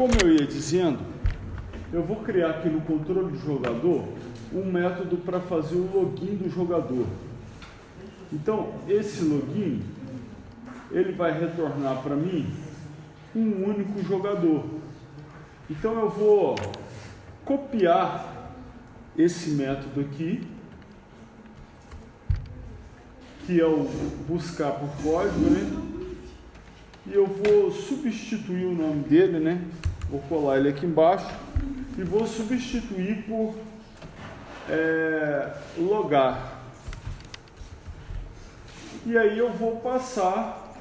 Como eu ia dizendo, eu vou criar aqui no controle de jogador um método para fazer o login do jogador. Então, esse login, ele vai retornar para mim um único jogador. Então, eu vou copiar esse método aqui, que é o buscar por código, né? E eu vou substituir o nome dele, né? Vou colar ele aqui embaixo e vou substituir por logar. E aí eu vou passar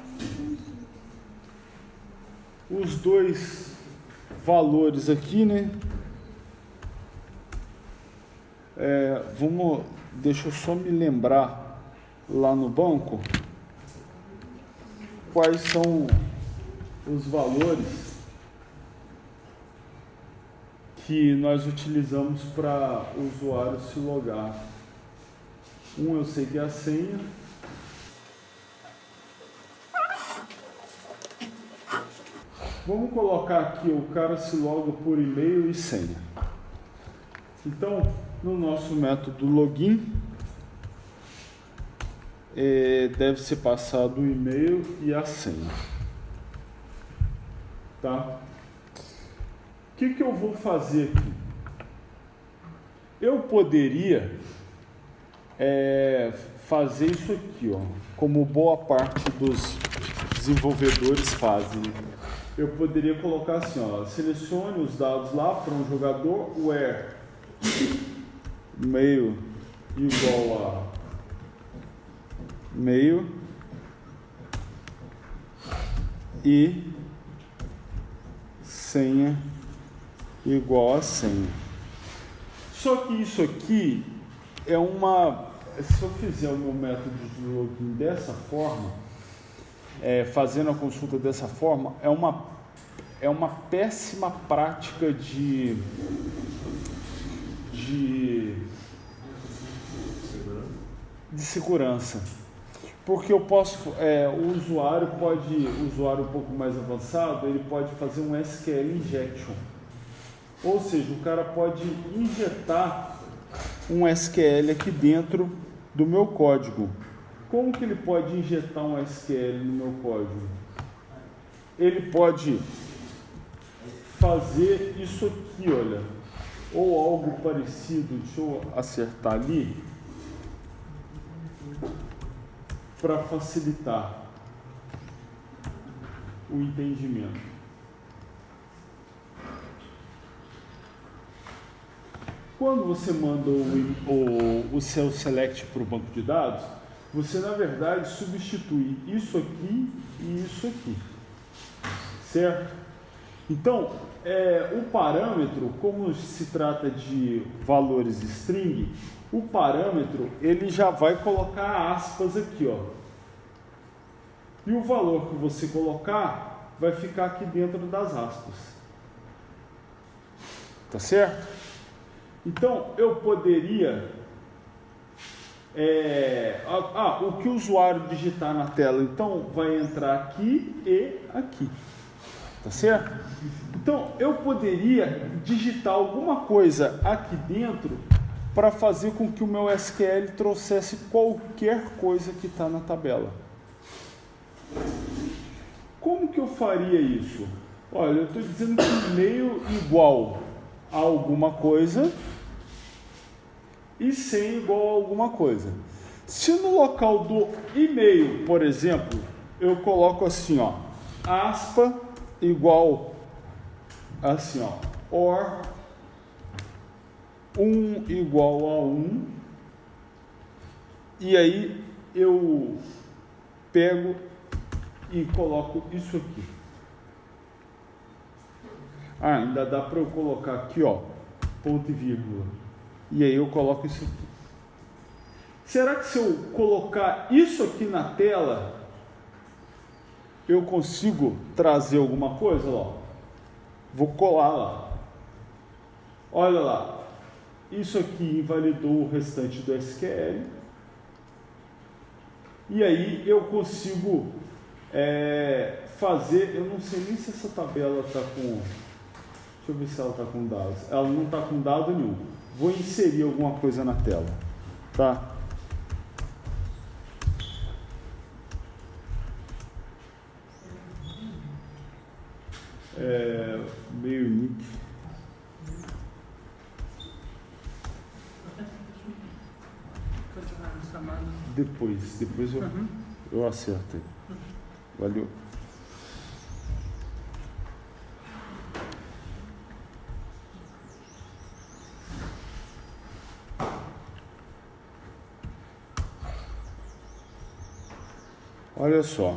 os dois valores aqui, né? Deixa eu só me lembrar lá no banco quais são os valores que nós utilizamos para o usuário se logar. Eu sei que é a senha. Vamos colocar aqui, o cara se loga por e-mail e senha. Então, no nosso método login, deve ser passado o e-mail e a senha. Tá? O que eu vou fazer aqui? Eu poderia fazer isso aqui, ó, como boa parte dos desenvolvedores fazem. Eu poderia colocar assim, ó, selecione os dados lá para um jogador, where e-mail igual a e-mail e senha igual a senha. Só que isso aqui é se eu fizer o meu método de login dessa forma, fazendo a consulta dessa forma, é uma péssima prática de segurança. Porque eu posso, o usuário um pouco mais avançado, ele pode fazer um SQL injection. Ou seja, o cara pode injetar um SQL aqui dentro do meu código. Como que ele pode injetar um SQL no meu código? Ele pode fazer isso aqui, olha, ou algo parecido. Deixa eu acertar ali para facilitar o entendimento. Quando você manda o seu select para o banco de dados, você na verdade substitui isso aqui e isso aqui, certo? Então, o parâmetro, como se trata de valores string, o parâmetro ele já vai colocar aspas aqui, ó. E o valor que você colocar vai ficar aqui dentro das aspas. Tá certo? Então, eu poderia... o que o usuário digitar na tela, então, vai entrar aqui e aqui. Tá certo? Então, eu poderia digitar alguma coisa aqui dentro para fazer com que o meu SQL trouxesse qualquer coisa que está na tabela. Como que eu faria isso? Olha, eu estou dizendo que e-mail igual a alguma coisa e senha igual a alguma coisa. Se no local do e-mail, por exemplo, eu coloco assim, ó, aspa igual assim, ó, or 1 igual a 1, e aí eu pego e coloco isso aqui. Ainda dá para eu colocar aqui, ó, ponto e vírgula. E aí eu coloco isso aqui. Será que se eu colocar isso aqui na tela, eu consigo trazer alguma coisa? Ó, vou colar lá. Olha lá. Isso aqui invalidou o restante do SQL. E aí eu consigo fazer... Eu não sei nem se essa tabela está com... eu ver se ela está com dados. Ela não está com dado nenhum. Vou inserir alguma coisa na tela, tá? Meio nick. Depois eu acerto aí. Valeu. Olha só.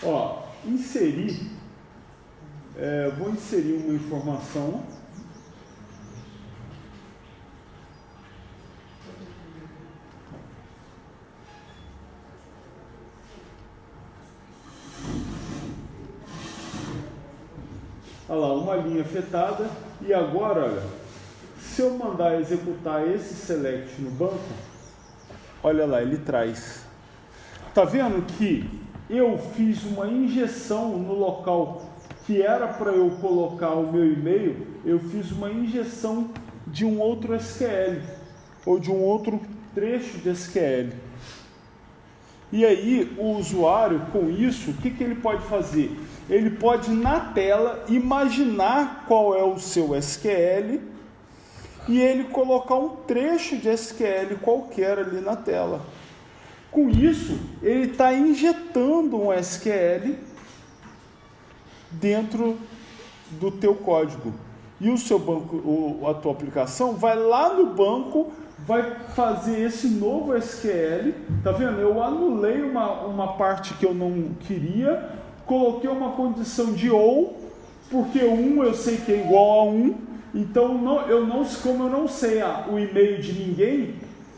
Ó, inserir, vou inserir uma informação. Olha lá, uma linha afetada. E agora, olha, se eu mandar executar esse select no banco, olha lá, ele traz. Tá vendo que eu fiz uma injeção no local que era para eu colocar o meu e-mail, eu fiz uma injeção de um outro SQL, ou de um outro trecho de SQL. E aí, o usuário, com isso, o que ele pode fazer? Ele pode, na tela, imaginar qual é o seu SQL e ele colocar um trecho de SQL qualquer ali na tela. Com isso, ele está injetando um SQL dentro do teu código. E o seu banco, a tua aplicação, vai lá no banco, vai fazer esse novo SQL. Tá vendo? Eu anulei uma parte que eu não queria, coloquei uma condição de ou, porque 1 eu sei que é igual a 1, então como eu não sei o e-mail de ninguém,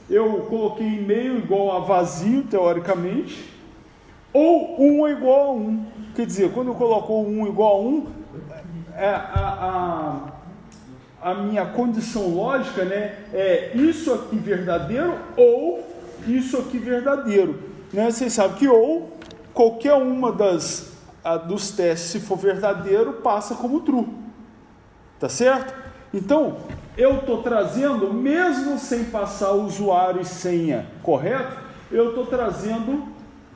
eu coloquei e-mail igual a vazio, teoricamente, ou 1 é igual a 1. Quer dizer, quando eu coloco 1 igual a 1, a minha condição lógica, né, é isso aqui verdadeiro ou isso aqui verdadeiro. Né? Vocês sabem que ou qualquer uma dos testes, se for verdadeiro, passa como true. Tá certo? Então, eu estou trazendo, mesmo sem passar usuário e senha correto, eu estou trazendo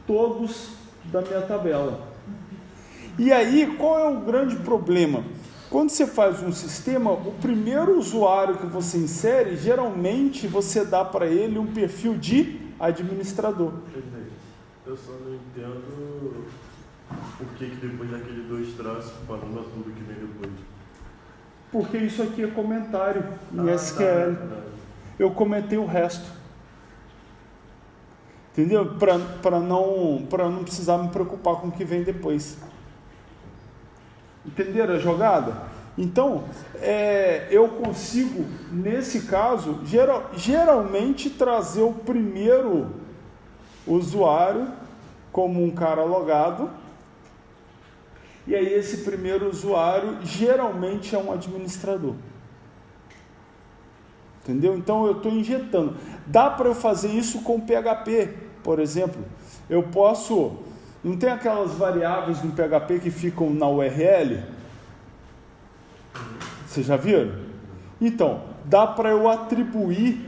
todos da minha tabela. E aí, qual é o grande problema? Quando você faz um sistema, o primeiro usuário que você insere, geralmente você dá para ele um perfil de administrador. Eu só não entendo por que depois daquele 2 traços, parando tudo que vem depois. Porque isso aqui é comentário em SQL. Eu comentei o resto. Entendeu? Para não precisar me preocupar com o que vem depois. Entenderam a jogada? Então, eu consigo, nesse caso, geralmente trazer o primeiro usuário como um cara logado. E aí esse primeiro usuário geralmente é um administrador. Entendeu? Então eu estou injetando. Dá para eu fazer isso com PHP, por exemplo. Eu posso... Não tem aquelas variáveis no PHP que ficam na URL? Vocês já viram? Então, dá para eu atribuir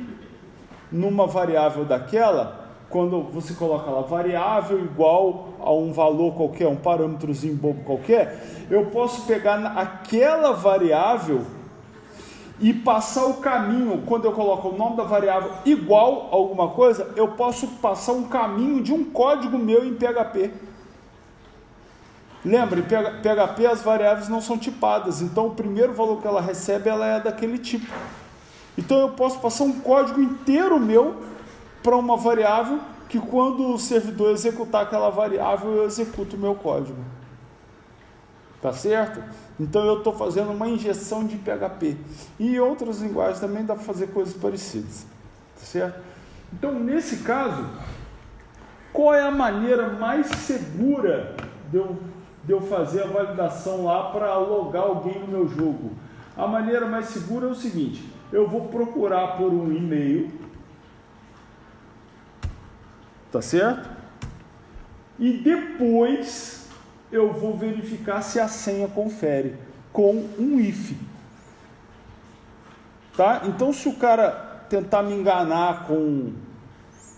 numa variável daquela... Quando você coloca lá variável igual a um valor qualquer, um parâmetrozinho bobo qualquer, eu posso pegar aquela variável e passar o caminho. Quando eu coloco o nome da variável igual a alguma coisa, eu posso passar um caminho de um código meu em PHP. Lembra, em PHP as variáveis não são tipadas, então o primeiro valor que ela recebe ela é daquele tipo. Então eu posso passar um código inteiro meu para uma variável que quando o servidor executar aquela variável, eu executo o meu código. Tá certo? Então eu estou fazendo uma injeção de PHP. E em outras linguagens também dá para fazer coisas parecidas. Tá certo? Então, nesse caso, qual é a maneira mais segura de eu de eu fazer a validação lá para logar alguém no meu jogo. A maneira mais segura é o seguinte, eu vou procurar por um e-mail, tá certo? E depois eu vou verificar se a senha confere com um if. Tá? Então, se o cara tentar me enganar com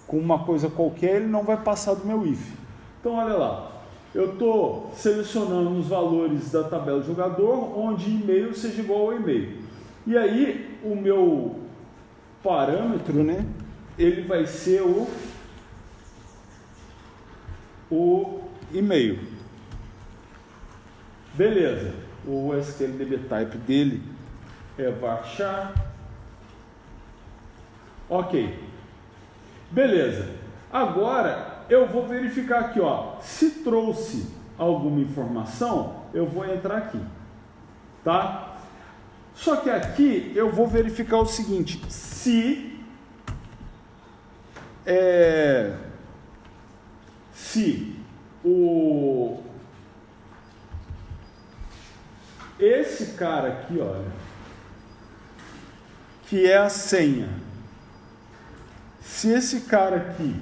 uma coisa qualquer, ele não vai passar do meu if. Então, olha lá. Eu estou selecionando os valores da tabela de jogador, onde e-mail seja igual ao e-mail. E aí, o meu parâmetro, né, ele vai ser o e-mail. Beleza. O SQLDB type dele é varchar. Ok. Beleza. Agora eu vou verificar aqui, ó. Se trouxe alguma informação, eu vou entrar aqui. Tá? Só que aqui eu vou verificar o seguinte: se esse cara aqui, olha, que é a senha, se esse cara aqui,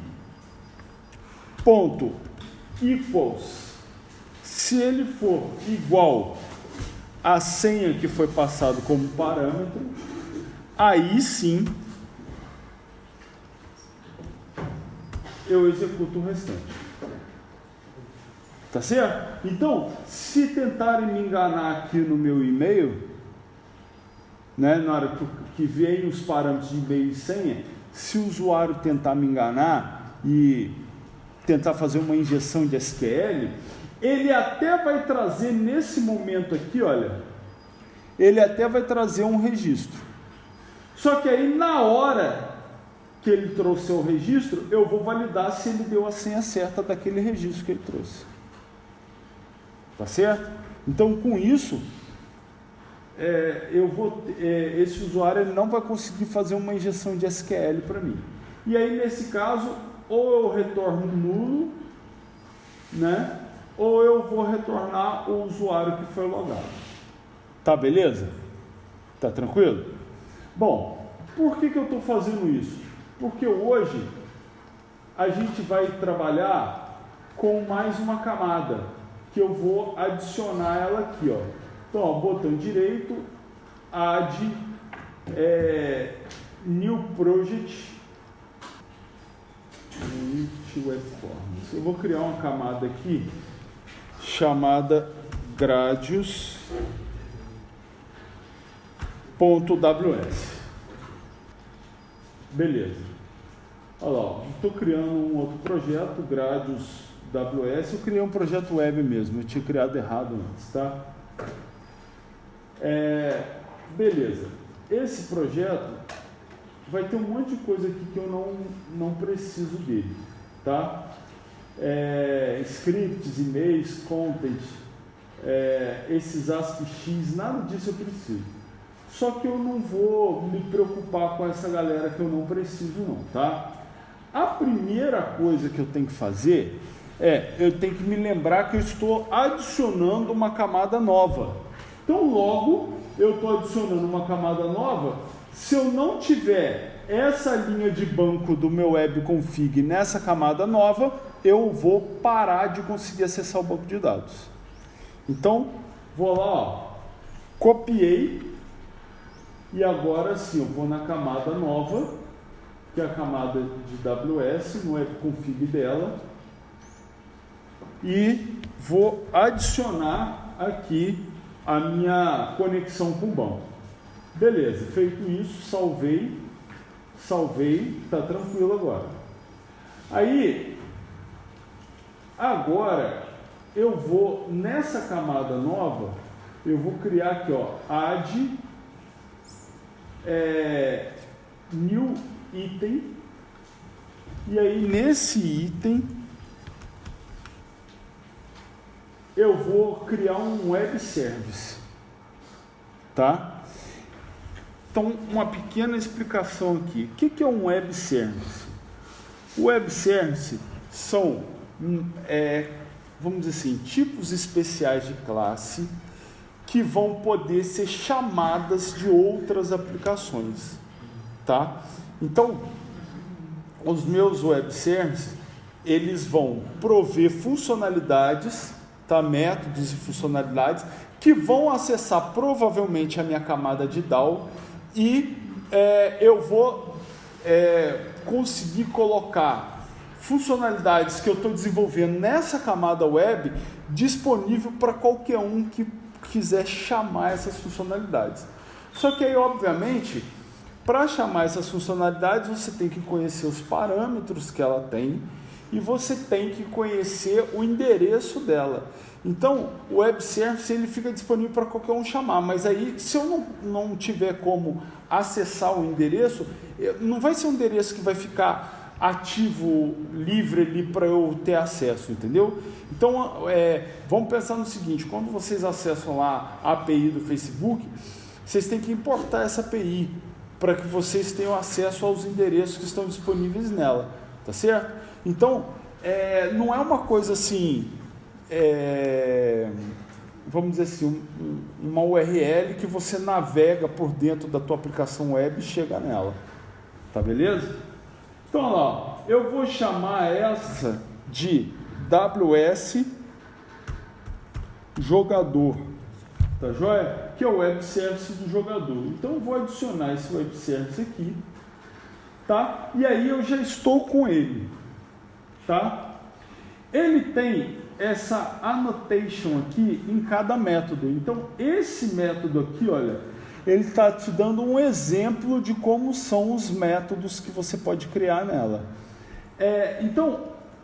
ponto equals, se ele for igual à senha que foi passado como parâmetro, aí sim eu executo o restante. Tá certo? Então, se tentarem me enganar aqui no meu e-mail, né, na hora que vem os parâmetros de e-mail e senha, se o usuário tentar me enganar e tentar fazer uma injeção de SQL, ele até vai trazer nesse momento aqui, olha, ele até vai trazer um registro. Só que aí na hora que ele trouxer o registro, eu vou validar se ele deu a senha certa daquele registro que ele trouxe. Tá certo? Então, com isso, esse usuário ele não vai conseguir fazer uma injeção de SQL para mim. E aí, nesse caso, ou eu retorno nulo, né? Ou eu vou retornar o usuário que foi logado. Tá beleza? Tá tranquilo? Bom, por que eu estou fazendo isso? Porque hoje a gente vai trabalhar com mais uma camada, que eu vou adicionar ela aqui, ó. Então, ó, botão direito, add new project web forms. Eu vou criar uma camada aqui chamada gradius.ws. Beleza. Olha lá, estou criando um outro projeto, Gradius WS. Eu criei um projeto web mesmo, eu tinha criado errado antes, tá? Beleza. Esse projeto vai ter um monte de coisa aqui que eu não preciso dele, tá? Scripts, e-mails, content, esses ASCII-X, nada disso eu preciso. Só que eu não vou me preocupar com essa galera que eu não preciso não, tá? A primeira coisa que eu tenho que fazer eu tenho que me lembrar que eu estou adicionando uma camada nova. Então, logo, eu estou adicionando uma camada nova. Se eu não tiver essa linha de banco do meu webconfig nessa camada nova, eu vou parar de conseguir acessar o banco de dados. Então, vou lá, ó, copiei, e agora sim, eu vou na camada nova, que é a camada de WS, no webconfig dela, e vou adicionar aqui a minha conexão com o banco. Beleza, feito isso, salvei, tá tranquilo agora. Aí, agora, eu vou, nessa camada nova, eu vou criar aqui, ó, add new item, e aí nesse item, eu vou criar um web service, tá? Então, uma pequena explicação aqui. O que é um web service? O web service são vamos dizer assim, tipos especiais de classe que vão poder ser chamadas de outras aplicações, tá? Então, os meus web services, eles vão prover funcionalidades, tá? Métodos e funcionalidades que vão acessar provavelmente a minha camada de DAO e eu vou conseguir colocar funcionalidades que eu estou desenvolvendo nessa camada web disponível para qualquer um que quiser chamar essas funcionalidades. Só que aí, obviamente, para chamar essas funcionalidades, você tem que conhecer os parâmetros que ela tem e você tem que conhecer o endereço dela. Então, o web service ele fica disponível para qualquer um chamar, mas aí, se eu não tiver como acessar o endereço, não vai ser um endereço que vai ficar ativo, livre ali para eu ter acesso, entendeu? Então, vamos pensar no seguinte, quando vocês acessam lá a API do Facebook, vocês têm que importar essa API para que vocês tenham acesso aos endereços que estão disponíveis nela, tá certo? Então, não é uma coisa assim, vamos dizer assim, uma URL que você navega por dentro da tua aplicação web e chega nela, tá beleza? Então, olha lá, eu vou chamar essa de WS jogador, tá joia? Que é o web service do jogador. Então, eu vou adicionar esse web service aqui, tá? E aí eu já estou com ele, tá? Ele tem essa annotation aqui em cada método. Então, esse método aqui, olha, ele está te dando um exemplo de como são os métodos que você pode criar nela. Então,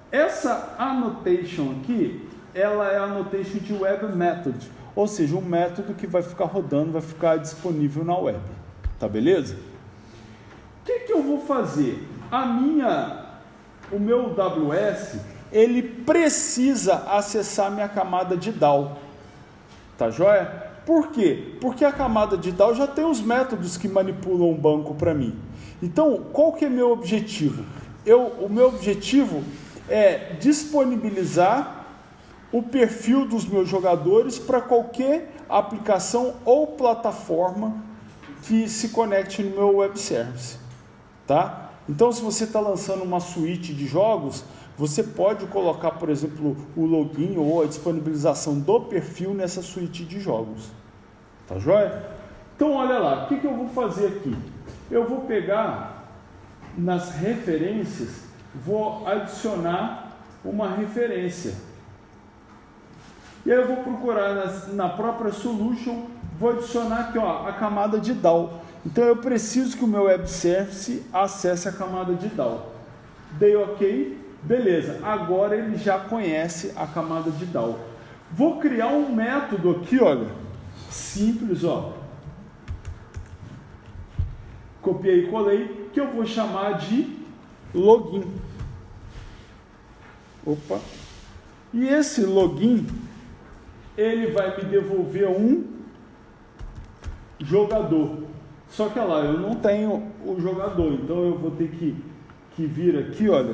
essa annotation aqui, ela é a annotation de web method, ou seja, um método que vai ficar rodando, vai ficar disponível na web, tá beleza? O que eu vou fazer? O meu WS, ele precisa acessar minha camada de DAO, tá joia? Por quê? Porque a camada de DAO já tem os métodos que manipulam o banco para mim. Então, qual que é meu objetivo? O meu objetivo é disponibilizar o perfil dos meus jogadores para qualquer aplicação ou plataforma que se conecte no meu web service, tá? Então, se você está lançando uma suíte de jogos, você pode colocar, por exemplo, o login ou a disponibilização do perfil nessa suíte de jogos. Tá joia? Então, olha lá, o que eu vou fazer aqui? Eu vou pegar nas referências, vou adicionar uma referência. E aí eu vou procurar na própria solution, vou adicionar aqui, ó, a camada de DAO. Então, eu preciso que o meu web service acesse a camada de DAO. Dei OK. Beleza, agora ele já conhece a camada de DAO. Vou criar um método aqui, olha, simples, ó. Copiei e colei, que eu vou chamar de login. Opa. E esse login, ele vai me devolver um jogador. Só que, olha lá, eu não tenho o jogador, então eu vou ter que vir aqui, olha.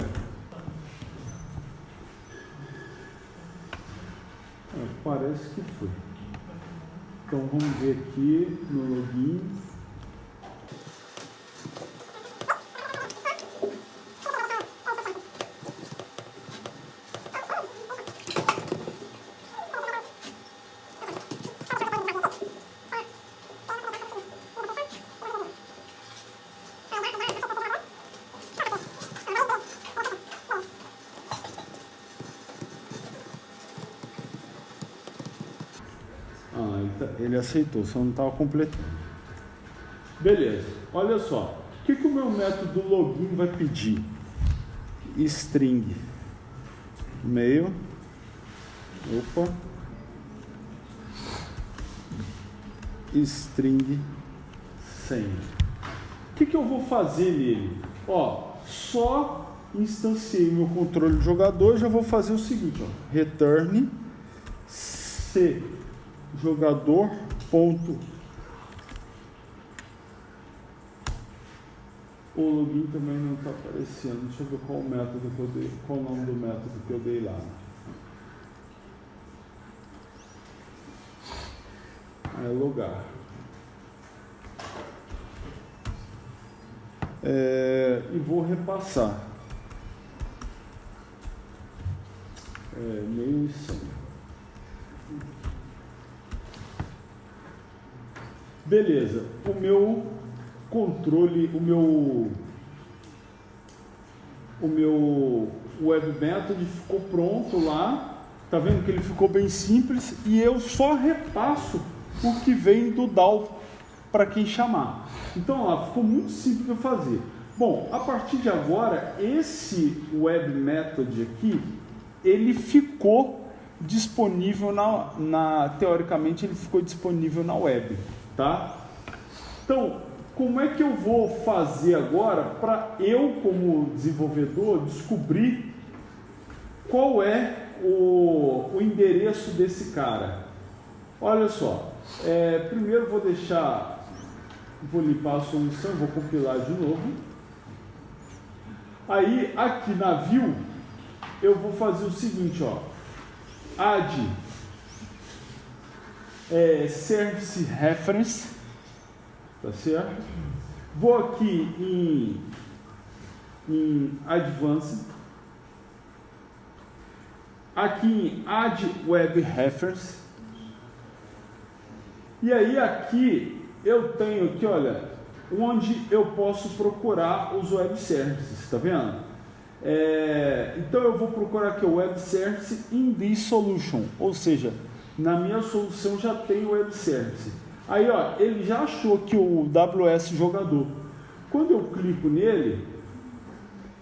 Parece que foi. Então vamos ver aqui no login. Ele aceitou, só não estava completando. Beleza, olha só. O que o meu método login vai pedir? String mail. Opa. String senha. O que eu vou fazer nele? Ó, só instanciei meu controle de jogador, já vou fazer o seguinte, ó. Return C jogador ponto. O login também não está aparecendo. Deixa eu ver qual o método que eu dei, qual o nome do método que eu dei lá. logar. E vou repassar. Meio e 100. Beleza. O meu controle, o meu web method ficou pronto lá. Tá vendo que ele ficou bem simples e eu só repasso o que vem do DAO para quem chamar. Então, ó, ficou muito simples de fazer. Bom, a partir de agora, esse web method aqui, ele ficou disponível teoricamente, ele ficou disponível na web, tá? Então, como é que eu vou fazer agora para eu, como desenvolvedor, descobrir qual é o endereço desse cara? Olha só, primeiro vou limpar a solução, vou compilar de novo. Aí, aqui na view, eu vou fazer o seguinte, ó, add service reference, tá certo? Vou aqui em advanced, aqui em add web reference, e aí aqui eu tenho aqui, olha, onde eu posso procurar os web services, tá vendo? Então eu vou procurar aqui o web service in this solution, ou seja, na minha solução já tem o web service. Aí, ó, ele já achou que o WS jogador. Quando eu clico nele,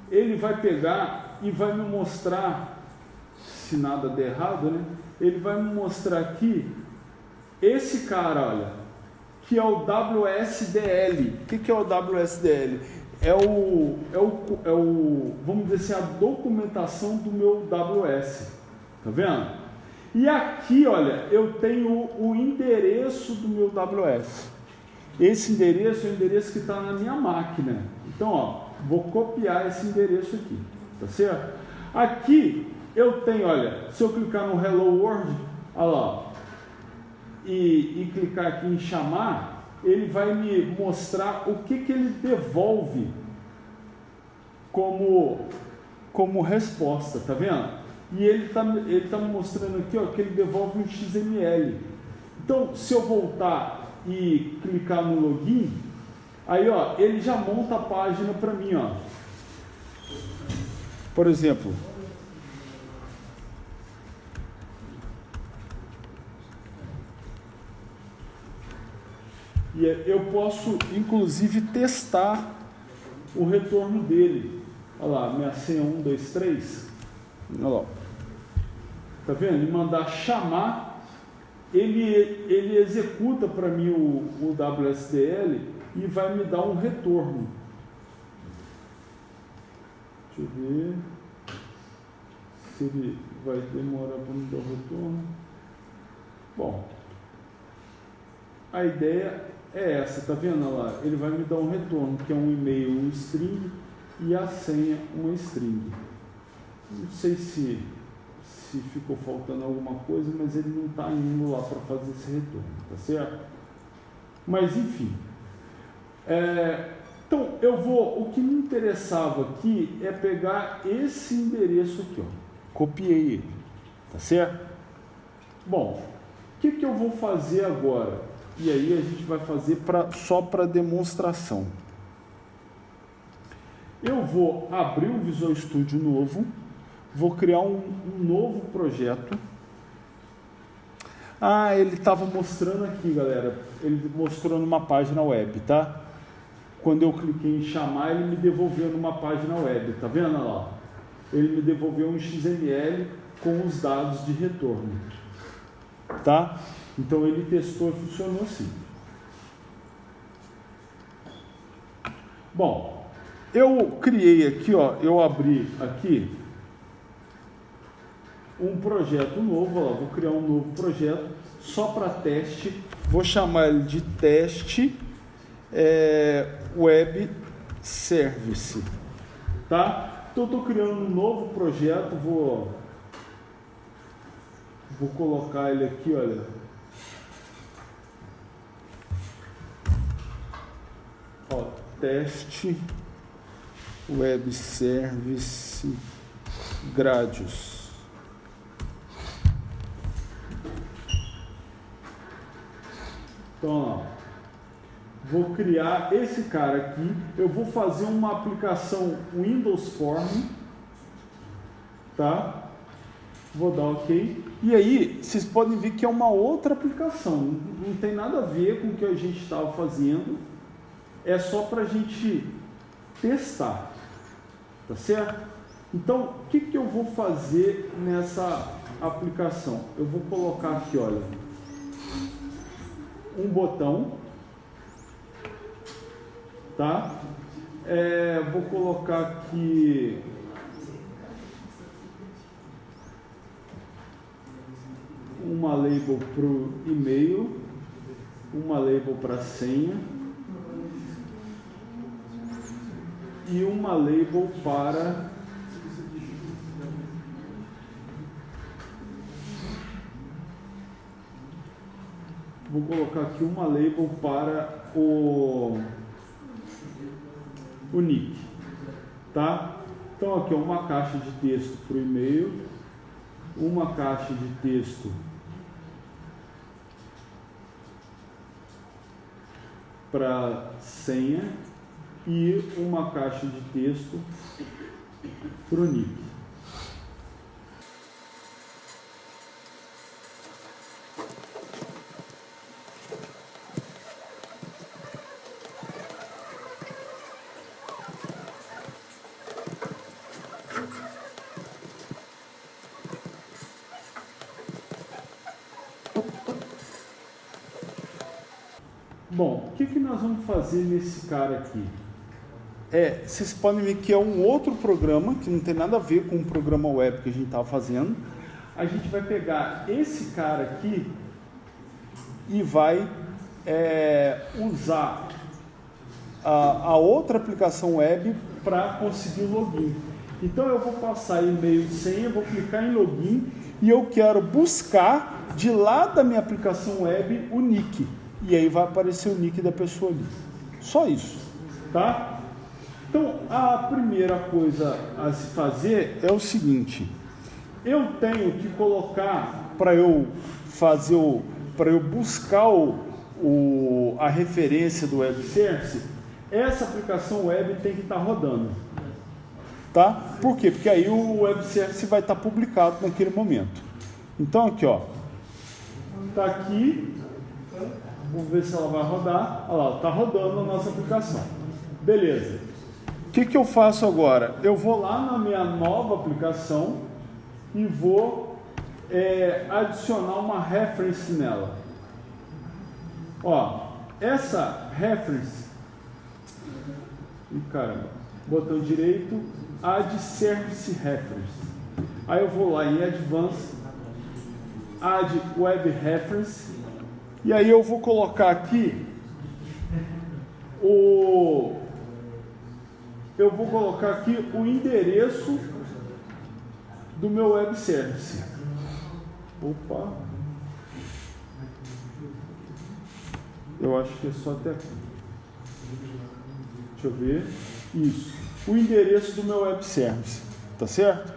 ele vai pegar e vai me mostrar, se nada der errado, né? Ele vai me mostrar aqui esse cara, olha, que é o WSDL. O que é o WSDL? Vamos dizer assim, a documentação do meu WS. Tá vendo? E aqui, olha, eu tenho o endereço do meu WS. Esse endereço é o endereço que está na minha máquina. Então, ó, vou copiar esse endereço aqui. Tá certo? Aqui eu tenho, olha, se eu clicar no Hello World, olha lá, e clicar aqui em chamar, ele vai me mostrar o que ele devolve como resposta, tá vendo? E ele tá me mostrando aqui, ó, que ele devolve um XML. Então, se eu voltar e clicar no login, aí, ó, ele já monta a página para mim, ó. Por exemplo, e eu posso, inclusive, testar o retorno dele. Olha lá, minha senha 123. Olha lá. Tá vendo? Ele mandar chamar, ele executa para mim o WSDL e vai me dar um retorno. Deixa eu ver se ele vai demorar para me dar o retorno. Bom, a ideia é essa, tá vendo? Olha lá, ele vai me dar um retorno, que é um e-mail, um string, e a senha, uma string. Não sei se ficou faltando alguma coisa, mas ele não está indo lá para fazer esse retorno, tá certo? Mas enfim. Então, o que me interessava aqui é pegar esse endereço aqui, ó. Copiei ele, tá certo? Bom, o que eu vou fazer agora? E aí a gente vai fazer só para demonstração. Eu vou abrir um Visual Studio novo, vou criar um novo projeto. Ele estava mostrando aqui, galera. Ele mostrou numa página web, tá? Quando eu cliquei em chamar, ele me devolveu numa página web, tá vendo lá? Ele me devolveu um XML com os dados de retorno, tá? Então ele testou e funcionou assim. Bom, eu criei aqui, ó, eu abri aqui um projeto novo, ó, vou criar um novo projeto só para teste, vou chamar ele de teste web service, tá? Então eu estou criando um novo projeto, vou colocar ele aqui, olha, teste web service Gradius. Então, ó, vou criar esse cara aqui. Eu vou fazer uma aplicação Windows Form, tá? Vou dar OK. E aí, vocês podem ver que é uma outra aplicação. Não tem nada a ver com o que a gente estava fazendo. É só para a gente testar. Tá certo? Então, o que eu vou fazer nessa aplicação? Eu vou colocar aqui, olha, um botão, tá? Vou colocar aqui uma label para o e-mail, uma label para a senha e uma label para vou colocar aqui uma label para o nick, tá? Então aqui é uma caixa de texto para o e-mail, uma caixa de texto para senha e uma caixa de texto para o nick. Bom, o que nós vamos fazer nesse cara aqui? Vocês podem ver que é um outro programa, que não tem nada a ver com o programa web que a gente estava fazendo. A gente vai pegar esse cara aqui e vai usar a outra aplicação web para conseguir o login. Então eu vou passar e-mail e senha, vou clicar em login e eu quero buscar de lá da minha aplicação web o nick. E aí vai aparecer o nick da pessoa ali. Só isso, tá? Então, a primeira coisa a se fazer é o seguinte. Eu tenho que colocar, para eu buscar a referência do web service, essa aplicação web tem que estar rodando. Tá? Por quê? Porque aí o web service vai estar publicado naquele momento. Então, aqui, ó. Tá aqui. Vamos ver se ela vai rodar. Olha lá, está rodando a nossa aplicação. Beleza. O que eu faço agora? Eu vou lá na minha nova aplicação e vou adicionar uma reference nela. Ó, essa reference... Caramba. Botão direito, Add Service Reference. Aí eu vou lá em Advanced, Add Web Reference. E aí eu vou colocar aqui o endereço do meu web service. Opa. Eu acho que é só até aqui. Deixa eu ver. Isso. O endereço do meu web service. Tá certo?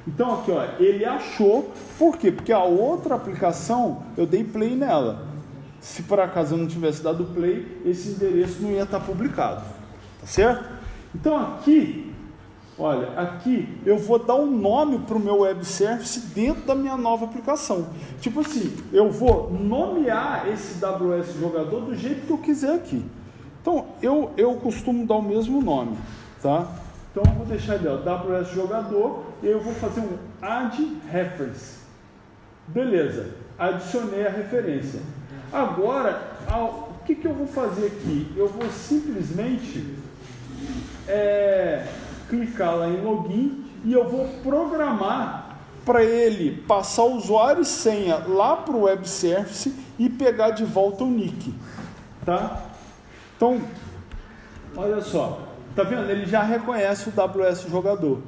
Então aqui, ó, ele achou. Por quê? Porque a outra aplicação eu dei play nela. Se por acaso eu não tivesse dado play, esse endereço não ia estar publicado, tá certo? Então aqui, olha, aqui eu vou dar um nome para o meu web service dentro da minha nova aplicação. Tipo assim, eu vou nomear esse WS jogador do jeito que eu quiser aqui. Então eu costumo dar o mesmo nome, tá? Então eu vou deixar ali, ó, WS jogador, e eu vou fazer um add reference. Beleza, adicionei a referência. Agora, o que eu vou fazer aqui? Eu vou simplesmente clicar lá em login e eu vou programar para ele passar o usuário e senha lá para o web service e pegar de volta o nick, tá? Então, olha só, tá vendo? Ele já reconhece o WS jogador,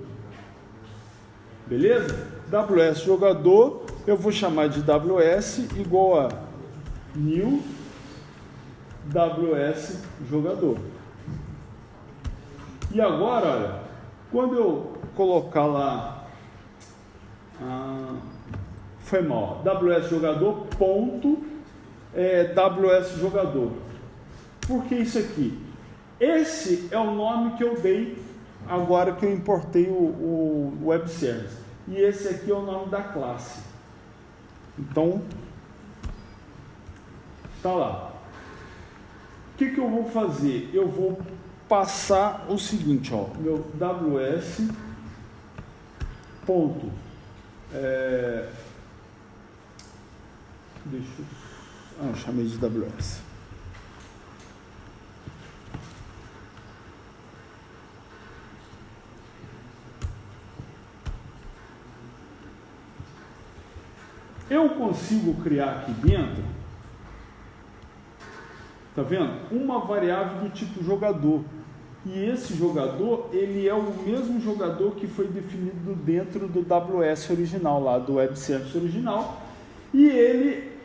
beleza? WS jogador, eu vou chamar de WS igual a new WS jogador. E agora, olha, quando eu colocar lá, foi mal, WS jogador ponto WS jogador. Por que isso aqui? Esse é o nome que eu dei agora que eu importei o web service. E esse aqui é o nome da classe. Então, tá lá. O que eu vou fazer? Eu vou passar o seguinte, ó, meu WS ponto eu chamei de WS. Eu consigo criar aqui dentro, tá vendo? Uma variável do tipo jogador. E esse jogador, ele é o mesmo jogador que foi definido dentro do WS original, lá do Web Service original. E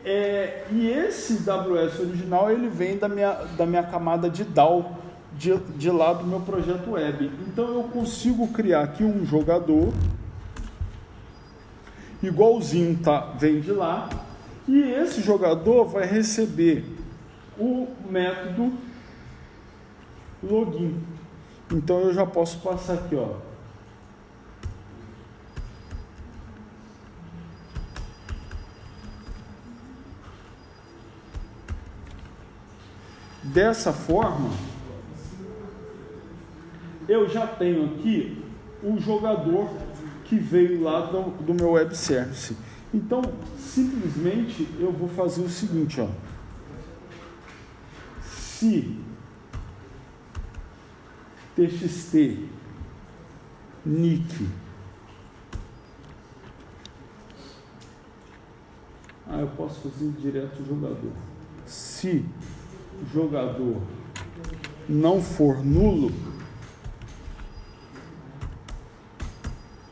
esse WS original, ele vem da minha camada de DAO, de lá do meu projeto web. Então eu consigo criar aqui um jogador igualzinho, vem de lá, e esse jogador vai receber o método login. Então eu já posso passar aqui, ó, dessa forma eu já tenho aqui o jogador que veio lá do meu web service. Então, simplesmente eu vou fazer o seguinte, ó. Se txt nick, eu posso fazer direto o jogador. Se o jogador não for nulo,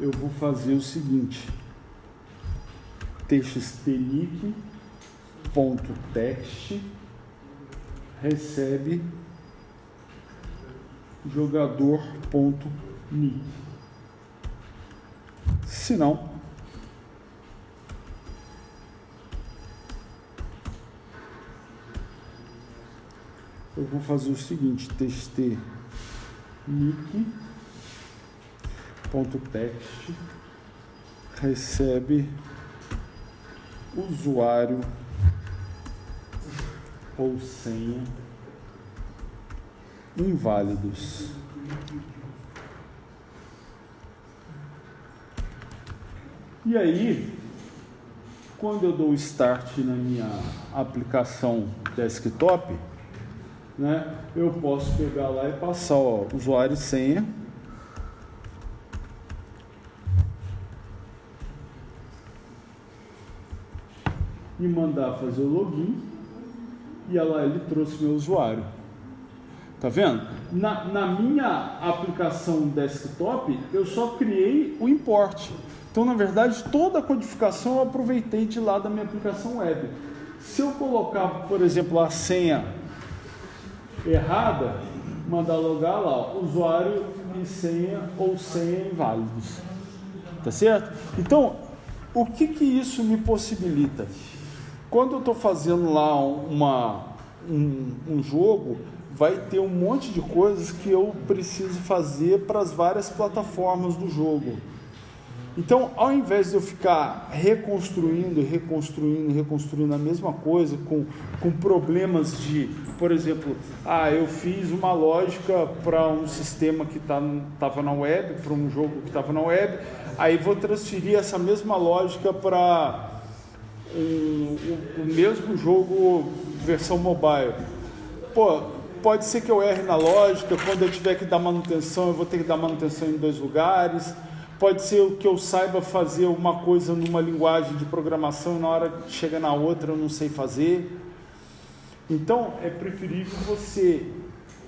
eu vou fazer o seguinte: txtnick.text recebe jogador.nick. Se não, eu vou fazer o seguinte: txtnick.text recebe usuário ou senha inválidos. E aí, quando eu dou start na minha aplicação desktop, né, eu posso pegar lá e passar, ó, usuário e senha. E mandar fazer o login, e lá ele trouxe meu usuário. Tá vendo? Na minha aplicação desktop, eu só criei o import. Então, na verdade, toda a codificação eu aproveitei de lá da minha aplicação web. Se eu colocar, por exemplo, a senha errada, mandar logar lá, usuário e senha ou senha inválidos. Tá certo? Então, o que isso me possibilita? Quando eu estou fazendo lá um jogo, vai ter um monte de coisas que eu preciso fazer para as várias plataformas do jogo. Então, ao invés de eu ficar reconstruindo a mesma coisa, com problemas de, por exemplo, eu fiz uma lógica para um sistema que estava na web, para um jogo que estava na web, aí vou transferir essa mesma lógica para o mesmo jogo versão mobile. Pode ser que eu erre na lógica, quando eu tiver que dar manutenção, eu vou ter que dar manutenção em 2 lugares. Pode ser que eu saiba fazer uma coisa numa linguagem de programação e na hora que chega na outra eu não sei fazer. Então, é preferível você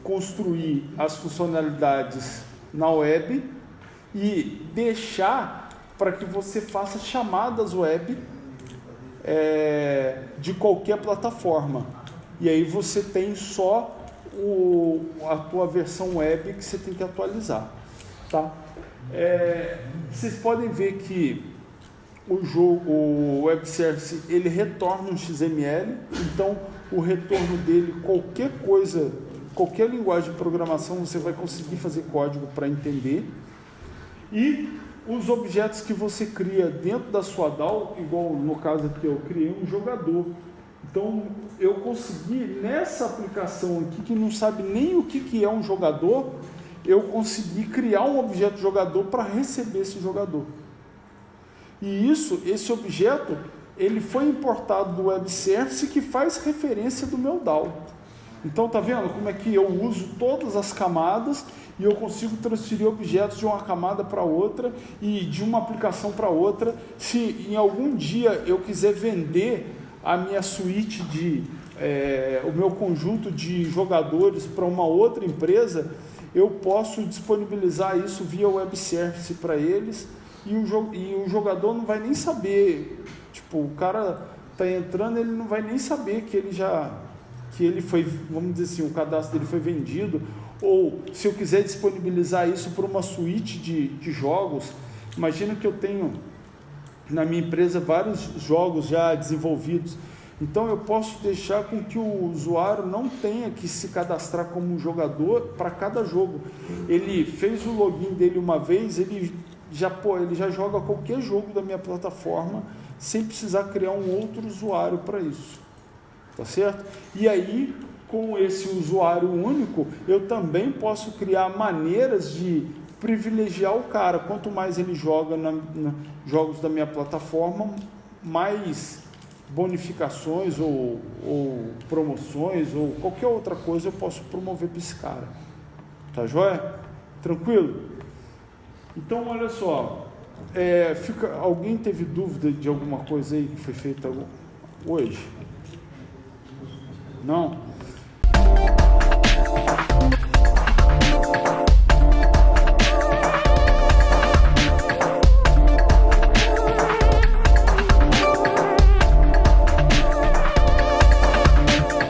construir as funcionalidades na web e deixar para que você faça chamadas web de qualquer plataforma. E aí você tem só a tua versão web que você tem que atualizar, tá? Vocês podem ver que o web service ele retorna um XML, então o retorno dele, qualquer coisa, qualquer linguagem de programação você vai conseguir fazer código para entender. E os objetos que você cria dentro da sua DAO, igual no caso aqui eu criei um jogador. Então eu consegui nessa aplicação aqui que não sabe nem o que é um jogador, eu consegui criar um objeto jogador para receber esse jogador. E esse objeto, ele foi importado do web service que faz referência do meu DAO. Então, tá vendo como é que eu uso todas as camadas e eu consigo transferir objetos de uma camada para outra e de uma aplicação para outra. Se em algum dia eu quiser vender a minha suíte o meu conjunto de jogadores para uma outra empresa, eu posso disponibilizar isso via web service para eles e o jogador não vai nem saber, tipo, o cara está entrando, ele não vai nem saber que ele foi, vamos dizer assim, o cadastro dele foi vendido, ou se eu quiser disponibilizar isso para uma suíte de jogos, imagina que eu tenho na minha empresa vários jogos já desenvolvidos, então eu posso deixar com que o usuário não tenha que se cadastrar como um jogador para cada jogo. Ele fez o login dele uma vez, ele já joga qualquer jogo da minha plataforma sem precisar criar um outro usuário para isso, tá certo? E aí, com esse usuário único, eu também posso criar maneiras de privilegiar o cara. Quanto mais ele joga jogos da minha plataforma, mais bonificações ou promoções ou qualquer outra coisa eu posso promover para esse cara. Tá joia? Tranquilo? Então, olha só, alguém teve dúvida de alguma coisa aí que foi feita hoje? Não?